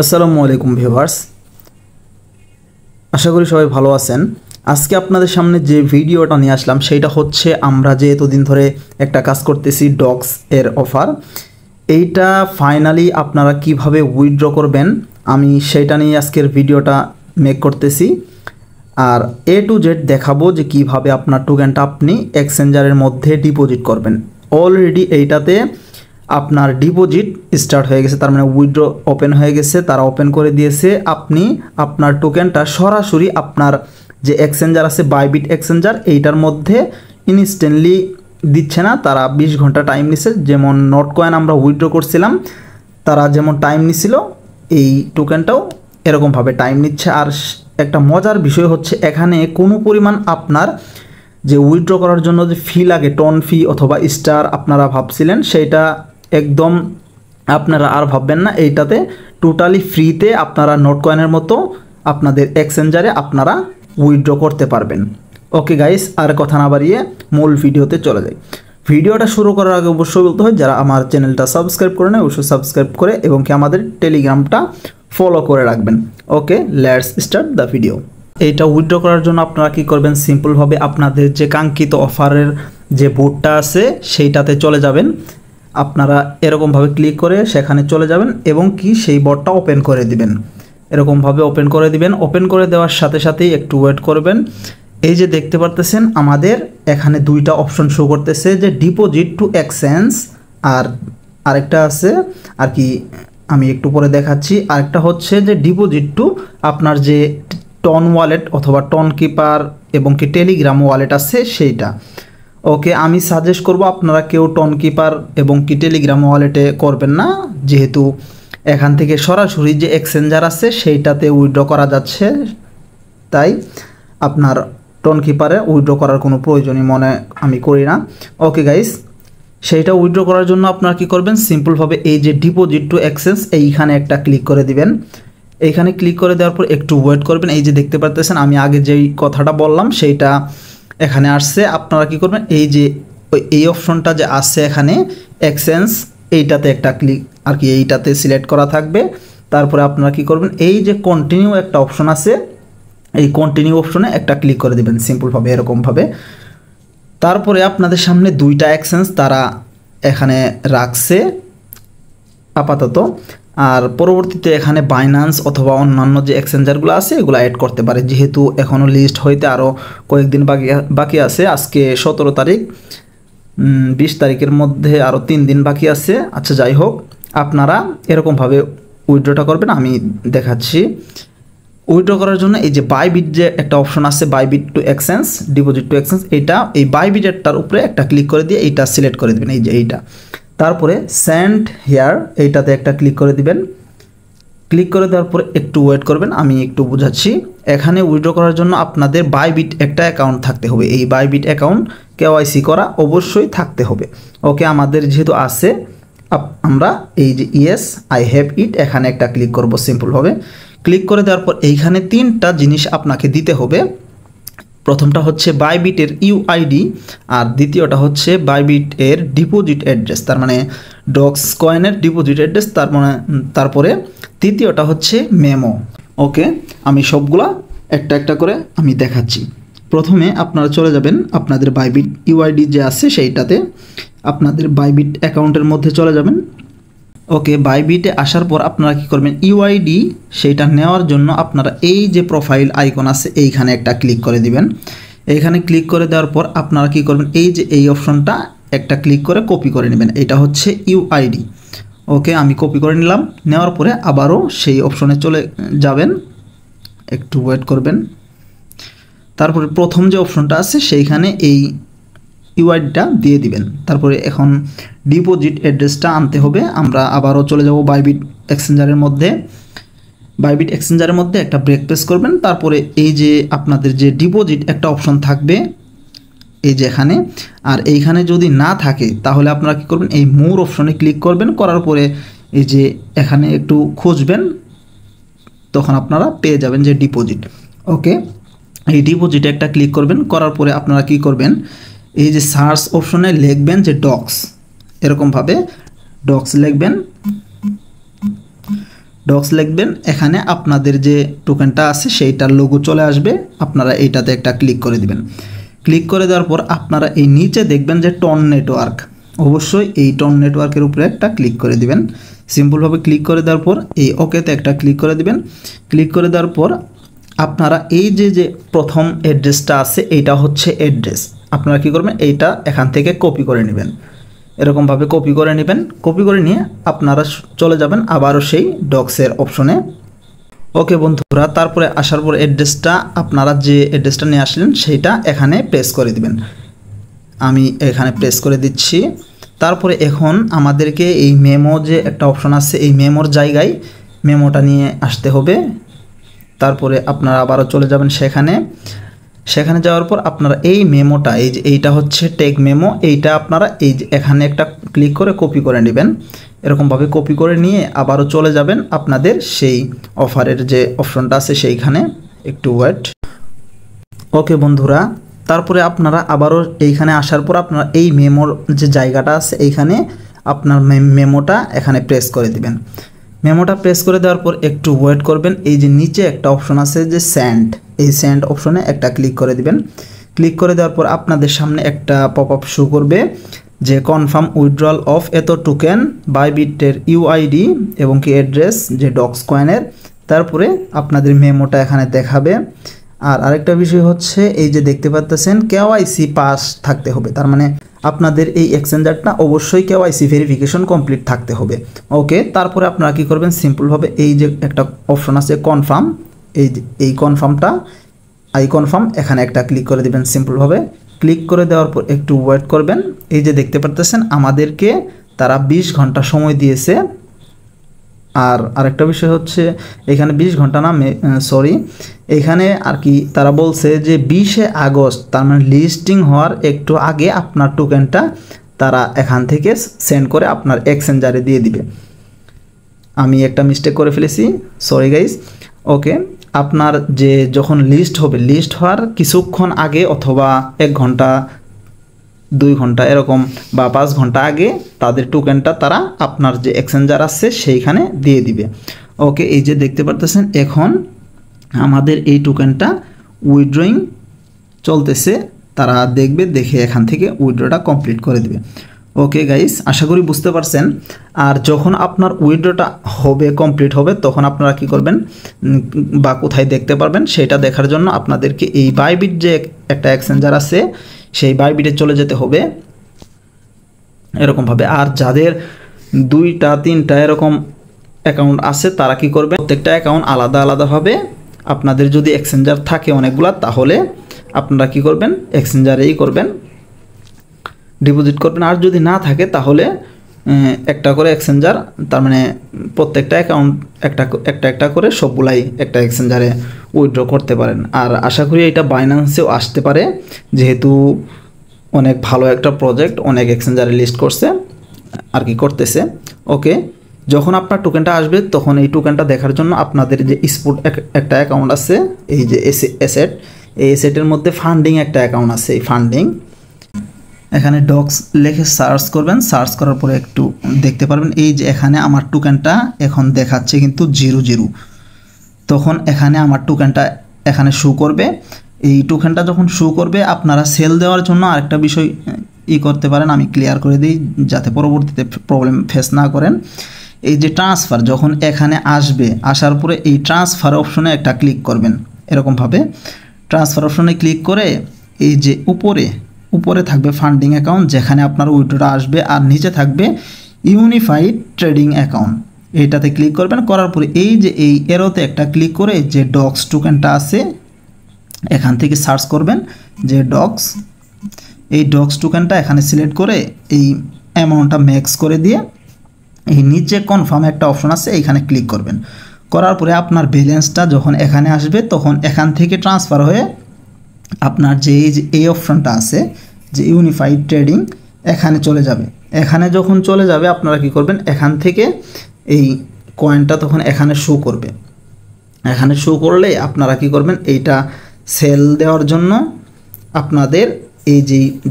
আসসালামু আলাইকুম ভিউয়ার্স, আশা করি সবাই ভালো আছেন। আজকে আপনাদের সামনে যে ভিডিওটা নিয়ে আসলাম সেটা হচ্ছে আমরা যে এতদিন ধরে একটা কাজ করতেছি ডক্স এর অফার, এইটা ফাইনালি আপনারা কিভাবে উইথড্র করবেন আমি সেটা নিয়ে আজকের ভিডিওটা মেক করতেছি। আর এ টু জেড দেখাবো যে কিভাবে আপনার টোকেনটা আপনি এক্সচেঞ্জারের মধ্যে ডিপোজিট করবেন। অলরেডি এইটাতে আপনার ডিপোজিট স্টার্ট হয়ে গেছে, তার মানে উইথড্র ওপেন হয়ে গেছে, তারা ওপেন করে দিয়েছে। আপনি আপনার টোকেনটা সরাসরি আপনার যে এক্সচেঞ্জার আছে বাইবিট এক্সচেঞ্জার, এইটার মধ্যে ইনস্ট্যান্টলি দিচ্ছে না, তারা 20 ঘন্টা টাইম নিছে। যেমন নট কয়েন আমরা উইথড্র করছিলাম, তারা যেমন টাইম নিছিল এই টোকেনটাও এরকমভাবে টাইম নিচ্ছে। আর একটা মজার বিষয় হচ্ছে এখানে কোনো পরিমাণ আপনার যে উইথড্র করার জন্য যে ফি লাগে, টন ফি অথবা স্টার আপনারা ভাবছিলেন, সেইটা একদম আপনারা আর ভাববেন না। এইটাতে টোটালি ফ্রিতে আপনারা নোট কয়েনের মতো আপনাদের এক্সচেঞ্জারে আপনারা উইথড্র করতে পারবেন। ওকে গাইস, আর কথা না বাড়িয়ে মূল ভিডিওতে চলে যাই। ভিডিওটা শুরু করার আগে অবশ্যই বলতে হয় যারা আমার চ্যানেলটা সাবস্ক্রাইব করে নেয় অবশ্যই সাবস্ক্রাইব করে এবং কি আমাদের টেলিগ্রামটা ফলো করে রাখবেন। ওকে, লেটস স্টার্ট দ্য ভিডিও। এইটা উইথড্র করার জন্য আপনারা কি করবেন, সিম্পলভাবে আপনাদের যে কাঙ্ক্ষিত অফারের যে বোর্ডটা আছে সেইটাতে চলে যাবেন। আপনারা এরকমভাবে ক্লিক করে সেখানে চলে যাবেন এবং কি সেই বোর্ডটা ওপেন করে দিবেন। এরকমভাবে ওপেন করে দিবেন। ওপেন করে দেওয়ার সাথে সাথেই একটু ওয়েট করবেন। এই যে দেখতে পারতেছেন আমাদের এখানে দুইটা অপশন শো করতেছে, যে ডিপোজিট টু এক্সচেঞ্জ আর আরেকটা আছে আর কি, আমি একটু পরে দেখাচ্ছি। আরেকটা হচ্ছে যে ডিপোজিট টু আপনার যে টন ওয়ালেট অথবা টন কিপার এবং কি টেলিগ্রাম ওয়ালেট আছে সেইটা। ওকে, আমি সাজেস্ট করব আপনারা কেউ টন কিপার এবং কি টেলিগ্রাম ওয়ালেটে করবেন না, যেহেতু এখান থেকে সরাসরি যে এক্সচেঞ্জার আছে সেইটাতে উইথড্র করা যাচ্ছে, তাই আপনার টন কিপারে উইথড্র করার কোনো প্রয়োজনই মনে আমি করি না। ওকে গাইস, সেইটা উইথড্র করার জন্য আপনারা কী করবেন, সিম্পলভাবে এই যে ডিপোজিট টু এক্সচেঞ্জ এইখানে একটা ক্লিক করে দিবেন। এইখানে ক্লিক করে দেওয়ার পর একটু ওয়েট করবেন। এই যে দেখতে পারতেছেন আমি আগে যেই কথাটা বললাম সেইটা এখানে আসছে। আপনারা কি করবেন, এই যে এই অপশনটা যে আসছে এখানে এক্সচেঞ্জ, এইটাতে একটা ক্লিক আর কি এইটাতে সিলেক্ট করা থাকবে। তারপরে আপনারা কি করবেন, এই যে কন্টিনিউ একটা অপশন আছে, এই কন্টিনিউ অপশনে একটা ক্লিক করে দিবেন সিম্পলভাবে এরকমভাবে। তারপরে আপনাদের সামনে দুইটা এক্সচেঞ্জ তারা এখানে রাখছে আপাতত, আর পরবর্তীতে এখানে বাইন্যান্স অথবা অন্যান্য যে এক্সচেঞ্জারগুলো আছে এগুলো অ্যাড করতে পারে, যেহেতু এখনও লিস্ট হইতে আরও কয়েকদিন বাকি আছে। আজকে 17 তারিখ, 20 তারিখের মধ্যে আরও 3 দিন বাকি আছে। আচ্ছা যাই হোক, আপনারা এরকমভাবে উইথড্রটা করবেন, আমি দেখাচ্ছি। উইথড্র করার জন্য এই যে বাইবিট যে একটা অপশন আছে, Bybit two exchange, deposit two exchange, এইটা এই বাইবিটেরটার উপরে একটা ক্লিক করে দিয়ে এইটা সিলেক্ট করে দেবেন, এই যে এইটা। তারপরে সেন্ড হেয়ার এইটাতে একটা ক্লিক করে দিবেন। ক্লিক করে দেওয়ার পরে একটু ওয়েট করবেন, আমি একটু বোঝাচ্ছি। এখানে উইথড্র করার জন্য আপনাদের বাইবিট একটা অ্যাকাউন্ট থাকতে হবে। এই বাইবিট অ্যাকাউন্ট কেওয়াইসি করা অবশ্যই থাকতে হবে। ওকে, আমাদের যেহেতু আছে আমরা এই যে ইয়েস আই হ্যাভ ইট এখানে একটা ক্লিক করব সিম্পলভাবে। ক্লিক করে দেওয়ার পর এইখানে 3টা জিনিস আপনাকে দিতে হবে। প্রথমটা হচ্ছে বাইবিটের ইউআইডি, আর দ্বিতীয়টা হচ্ছে বাইবিটের ডিপোজিট অ্যাড্রেস, তার মানে ডক্স কয়েনের ডিপোজিট অ্যাড্রেস, তারপরে তৃতীয়টা হচ্ছে মেমো। ওকে, আমি সবগুলা একটা একটা করে আমি দেখাচ্ছি। প্রথমে আপনারা চলে যাবেন আপনাদের বাইবিট ইউআইডি যে আছে সেইটাতে, আপনাদের বাইবিট অ্যাকাউন্টের মধ্যে চলে যাবেন। ওকে, বাইবিটে আসার পর আপনারা কী করবেন, ইউআইডি সেইটা নেওয়ার জন্য আপনারা এই যে প্রোফাইল আইকন আছে এইখানে একটা ক্লিক করে দিবেন। এইখানে ক্লিক করে দেওয়ার পর আপনারা কী করবেন, এই যে এই অপশনটা একটা ক্লিক করে কপি করে নেবেন, এটা হচ্ছে ইউআইডি। ওকে, আমি কপি করে নিলাম। নেওয়ার পরে আবারও সেই অপশনে চলে যাবেন, একটু ওয়েট করবেন। তারপরে প্রথম যে অপশনটা আছে সেইখানে এই ইউআইডিটা দিয়ে দিবেন। তারপরে এখন ডিপোজিট অ্যাড্রেসটা আনতে হবে। আমরা আবারও চলে যাব বাইবিট এক্সচেঞ্জারের মধ্যে। বাইবিট এক্সচেঞ্জারের মধ্যে একটা ব্রেক প্রেস করবেন। তারপরে এই যে আপনাদের যে ডিপোজিট একটা অপশন থাকবে এই যে এখানে, আর এইখানে যদি না থাকে তাহলে আপনারা কী করবেন, এই মোর অপশনে ক্লিক করবেন। করার পরে এই যে এখানে একটু খুঁজবেন, তখন আপনারা পেয়ে যাবেন যে ডিপোজিট। ওকে, এই ডিপোজিটে একটা ক্লিক করবেন। করার পরে আপনারা কি করবেন, এই যে সার্চ অপশনে লিখবেন যে ডক্স, এরকমভাবে ডক্স লিখবেন। ডক্স লিখবেন, এখানে আপনাদের যে টোকেনটা আছে সেইটার লোগো চলে আসবে, আপনারা এইটাতে একটা ক্লিক করে দিবেন। ক্লিক করে দেওয়ার পর আপনারা এই নিচে দেখবেন যে টন নেটওয়ার্ক, অবশ্যই এই টন নেটওয়ার্কের উপরে একটা ক্লিক করে দিবেন। সিম্পলভাবে ক্লিক করে দেওয়ার পর এই ওকেতে একটা ক্লিক করে দিবেন। ক্লিক করে দেওয়ার পর আপনারা এই যে প্রথম অ্যাড্রেসটা আছে এইটা হচ্ছে অ্যাড্রেস, আপনারা কী করবেন এইটা এখান থেকে কপি করে নেবেন, এরকমভাবে কপি করে নেবেন। কপি করে নিয়ে আপনারা চলে যাবেন আবারও সেই ডক্সের অপশনে। ওকে বন্ধুরা, তারপরে আসার পর অ্যাড্রেসটা আপনারা যে অ্যাড্রেসটা নিয়ে আসলেন সেইটা এখানে প্রেস করে দিবেন। আমি এখানে প্রেস করে দিচ্ছি। তারপরে এখন আমাদেরকে এই মেমো যে একটা অপশন আছে এই মেমোর জায়গায় মেমোটা নিয়ে আসতে হবে। তারপরে আপনারা আবারও চলে যাবেন সেখানে যাওয়ার পর আপনারা এই মেমোটা এই যে এইটা হচ্ছে টেক মেমো, এইটা আপনারা এই যে এখানে একটা ক্লিক করে কপি করে নেবেন। এরকমভাবে কপি করে নিয়ে আবারও চলে যাবেন আপনাদের সেই অফারের যে অপশনটা আছে সেইখানে, একটু ওয়েট। ওকে বন্ধুরা, তারপরে আপনারা আবারও এইখানে আসার পর আপনারা এই মেমোর যে জায়গাটা আছে এইখানে আপনার মেমোটা এখানে প্রেস করে দিবেন। মেমোটা প্রেস করে দেওয়ার পর একটু ওয়েট করবেন। এই যে নিচে একটা অপশন আছে যে সেন্ড, এই সেন্ড অপশনে একটা ক্লিক করে দিবেন। ক্লিক করে দেওয়ার পর আপনাদের সামনে একটা পপ আপ শো করবে যে কনফার্ম উইথড্রল অফ এত টোকেন বাইবিটের ইউআইডি এবং কি অ্যাড্রেস যে ডক্স কয়েনের। তারপরে আপনাদের মেমোটা এখানে দেখাবে। আর আরেকটা বিষয় হচ্ছে এই যে দেখতে পাচ্ছেন কেওয়াইসি পাস থাকতে হবে, তার মানে আপনাদের এই এক্সচেঞ্জারটা অবশ্যই কেওয়াইসি ভেরিফিকেশন কমপ্লিট থাকতে হবে। ওকে, তারপরে আপনারা কী করবেন, সিম্পলভাবে এই যে একটা অপশন আছে কনফার্ম, এই কনফার্মটা আই কনফার্ম এখানে একটা ক্লিক করে দিবেন। সিম্পলভাবে ক্লিক করে দেওয়ার পর একটু ওয়েট করবেন। এই যে দেখতে পাচ্ছেন আমাদেরকে তারা 20 ঘন্টা সময় দিয়েছে। আর আরেকটা বিষয় হচ্ছে এখানে 20 ঘন্টা না, সরি, এখানে আর কি তারা বলছে যে 20 আগস্ট, তার মানে লিস্টিং হওয়ার একটু আগে আপনার টোকেনটা তারা এখান থেকে সেন্ড করে আপনার এক্সচেঞ্জারে দিয়ে দিবে। আমি একটা মিস্টেক করে ফেলেছি, সরি গাইস। ওকে, আপনার যে যখন লিস্ট হবে, লিস্ট হওয়ার কিছুক্ষণ আগে অথবা 1 ঘন্টা 2 ঘন্টা এরকম বা 5 ঘন্টা আগে তাদের টোকেনটা তারা আপনার যে এক্সচেঞ্জার আছে সেইখানে দিয়ে দিবে। ওকে, এই যে দেখতে পারতেছেন এখন আমাদের এই টোকেনটা উইথড্রয়িং চলতেছে, তারা দেখবে, দেখে এখান থেকে উইথড্রটা কমপ্লিট করে দেবে। ওকে গাইস, আশা করি বুঝতে পারছেন। আর যখন আপনার উইথড্রটা হবে, কমপ্লিট হবে, তখন আপনারা কি করবেন বা কোথায় দেখতে পারবেন সেটা দেখার জন্য আপনাদেরকে এই বাইবিট যে একটা এক্সচেঞ্জার আছে সেই বাইবিটে চলে যেতে হবে এরকমভাবে। আর যাদের 2টা 3টা এরকম অ্যাকাউন্ট আছে তারা কি করবে, প্রত্যেকটা অ্যাকাউন্ট আলাদা আলাদাভাবে, আপনাদের যদি এক্সচেঞ্জার থাকে অনেকগুলা তাহলে আপনারা কি করবেন, এক্সচেঞ্জারেই করবেন, ডিপোজিট করবেন। আর যদি না থাকে তাহলে একটা করে এক্সচেঞ্জার, তার মানে প্রত্যেকটা অ্যাকাউন্ট একটা করে সবগুলাই একটা এক্সচেঞ্জারে উইথড্র করতে পারেন। আর আশা করি এটা বাইন্যান্সেও আসতে পারে, যেহেতু অনেক ভালো একটা প্রজেক্ট, অনেক এক্সচেঞ্জারে লিস্ট করছে আর কি করতেছে। ওকে, যখন আপনার টোকেনটা আসবে তখন এই টোকেনটা দেখার জন্য আপনাদের যে স্পট একটা অ্যাকাউন্ট আছে, এই যে এসেট, এই এসেটের মধ্যে ফান্ডিং একটা অ্যাকাউন্ট আছে, এই ফান্ডিং এখানে ডক্স লিখে সার্চ করবেন। সার্চ করার পরে একটু দেখতে পারবেন এই যে এখানে আমার টোকেনটা এখন দেখাচ্ছে কিন্তু 0 তখন এখানে আমার টোকেনটা এখানে শো করবে। এই টোকেনটা যখন শো করবে আপনারা সেল দেওয়ার জন্য আরেকটা বিষয় করতে পারেন, আমি ক্লিয়ার করে দিই যাতে পরবর্তীতে প্রবলেম ফেস না করেন। এই যে ট্রান্সফার যখন এখানে আসবে, আসার পরে এই ট্রান্সফার অপশনে একটা ক্লিক করবেন। এরকমভাবে ট্রান্সফার অপশনে ক্লিক করে এই যে উপরে থাকবে ফান্ডিং অ্যাকাউন্ট যেখানে আপনার উইথড্রটা আসবে, আর নিচে থাকবে ইউনিফাইড ট্রেডিং অ্যাকাউন্ট, এইটাতে ক্লিক করবেন। করার পরে এই যে এই এরোতে একটা ক্লিক করে যে ডক্স টোকেনটা আছে এখান থেকে সার্চ করবেন যে ডক্স, এই ডক্স টোকেনটা এখানে সিলেক্ট করে এই অ্যামাউন্টটা ম্যাক্স করে দিয়ে এই নিচে কনফার্ম একটা অপশন আছে এইখানে ক্লিক করবেন। করার পরে আপনার ব্যালেন্সটা যখন এখানে আসবে তখন এখান থেকে ট্রান্সফার হয়ে আপনার যে এই অপশনটা আছে যে ইউনিফাইড ট্রেডিং এখানে চলে যাবে। এখানে যখন চলে যাবে আপনারা কি করবেন, এখান থেকে এই কয়েনটা তখন এখানে শো করবে। এখানে শো করলে আপনারা কি করবেন, এইটা সেল দেওয়ার জন্য আপনাদের এই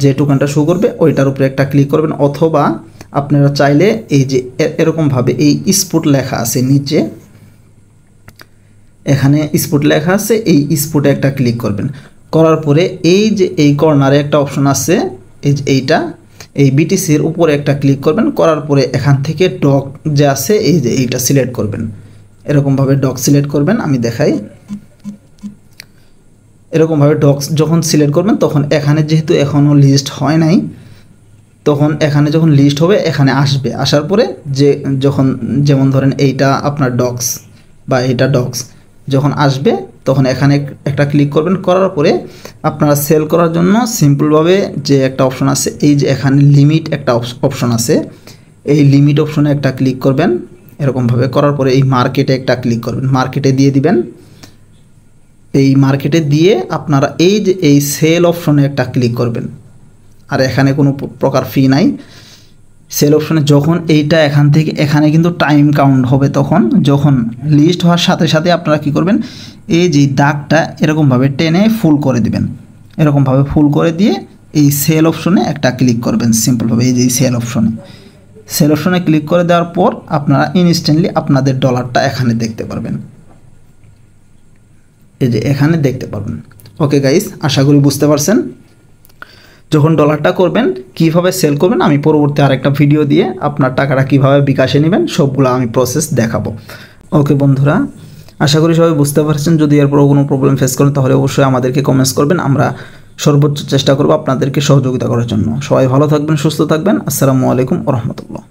যে টোকেনটা শো করবে ওইটার উপরে একটা ক্লিক করবেন, অথবা আপনারা চাইলে এই যে এরকমভাবে এই স্পট লেখা আছে নিচে, এখানে স্পট লেখা আছে, এই স্পটে একটা ক্লিক করবেন। করার পরে এই যে এই কর্নারে একটা অপশন আছে, এই যে এইটা, এই বিটিসির উপরে একটা ক্লিক করবেন। করার পরে এখান থেকে ডক যে আছে এই যে এইটা সিলেক্ট করবেন। এরকমভাবে ডক সিলেক্ট করবেন, আমি দেখাই। এরকমভাবে ডক্স যখন সিলেক্ট করবেন তখন এখানে যেহেতু এখনও লিস্ট হয় নাই, তখন এখানে যখন লিস্ট হবে এখানে আসবে। আসার পরে যে যখন যেমন ধরেন এইটা আপনার ডক্স বা এইটা ডক্স যখন আসবে তখন এখানে একটা ক্লিক করবেন। করার পরে আপনারা সেল করার জন্য সিম্পলভাবে যে একটা অপশন আছে, এই যে এখানে লিমিট একটা অপশন আছে, এই লিমিট অপশনে একটা ক্লিক করবেন। এরকমভাবে করার পরে এই মার্কেটে একটা ক্লিক করবেন, মার্কেটে দিয়ে দিবেন। এই মার্কেটে দিয়ে আপনারা এই যে এই সেল অপশনে একটা ক্লিক করবেন। আর এখানে কোনো প্রকার ফি নাই। সেল অপশনে যখন এইটা এখান থেকে এখানে কিন্তু টাইম কাউন্ট হবে, তখন যখন লিস্ট হওয়ার সাথে সাথে আপনারা কি করবেন, এই যে দাগটা এরকমভাবে টেনে ফুল করে দিবেন। এরকমভাবে ফুল করে দিয়ে এই সেল অপশনে একটা ক্লিক করবেন সিম্পলভাবে। এই যে সেল অপশনে ক্লিক করে দেওয়ার পর আপনারা ইনস্ট্যান্টলি আপনাদের ডলারটা এখানে দেখতে পারবেন। এই যে এখানে দেখতে পারবেন। ওকে গাইস, আশা করি বুঝতে পারছেন। যখন ডলারটা করবেন কিভাবে সেল করবেন আমি পরবর্তী আরেকটা ভিডিও দিয়ে আপনার টাকাটা কিভাবে বিকাশে নেবেন সবগুলো আমি প্রসেস দেখাবো। ওকে বন্ধুরা, আশা করি সবাই বুঝতে পারছেন। যদি এরপরও কোনো প্রবলেম ফেস করেন তাহলে অবশ্যই আমাদেরকে কমেন্টস করবেন, আমরা সর্বোচ্চ চেষ্টা করব আপনাদেরকে সহযোগিতা করার জন্য। সবাই ভালো থাকবেন, সুস্থ থাকবেন। আসসালামু আলাইকুম ওয়া রাহমাতুল্লাহ।